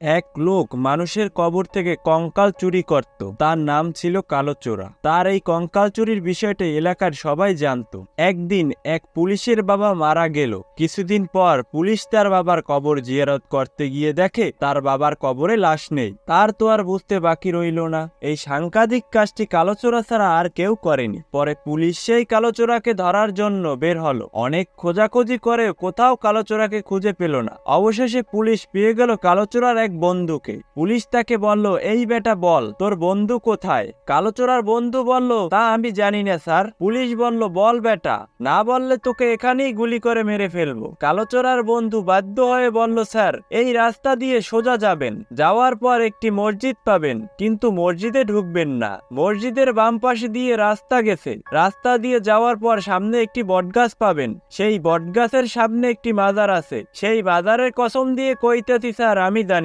এক লোক মানুষের কবর থেকে কঙ্কাল চুরি করত। তার নাম ছিল কালোচোরা। তার এই কঙ্কাল চুরির বিষয়টা এলাকার সবাই জানতো। একদিন এক পুলিশের বাবা মারা গেল। কিছুদিন পর পুলিশ তার বাবার কবর জিয়ারত করতে গিয়ে দেখে তার বাবার কবরে লাশ নেই। তার তো আর বুঝতে বাকি রইল না, এই সাংঘাতিক কাজটি কালোচোরা ছাড়া আর কেউ করেনি। পরে পুলিশ সেই কালোচোরাকে ধরার জন্য বের হলো। অনেক খোঁজাখুঁজি করে কোথাও কালোচোরাকে খুঁজে পেল না। অবশেষে পুলিশ পেয়ে গেল কালোচোরার এক বন্ধুকে। পুলিশ তাকে বলল, এই বেটা বল তোর বন্ধু কোথায়? কালোচোরার বন্ধু বলল, তা আমি জানি না স্যার। পুলিশ বলল, বল বেটা, না বললে তোকে এখানেই গুলি করে মেরে ফেলবো। কালোচোরার বন্ধু বাধ্য হয়ে বলল, স্যার এই রাস্তা দিয়ে সোজা যাবেন, যাওয়ার পর একটি মসজিদ পাবেন, কিন্তু মসজিদে ঢুকবেন না। মসজিদের বাম পাশে দিয়ে রাস্তা গেছে, রাস্তা দিয়ে যাওয়ার পর সামনে একটি বটগাছ পাবেন, সেই বটগাছের সামনে একটি মাজার আছে, সেই মাজারের কসম দিয়ে কইতেছি স্যার আমি জানি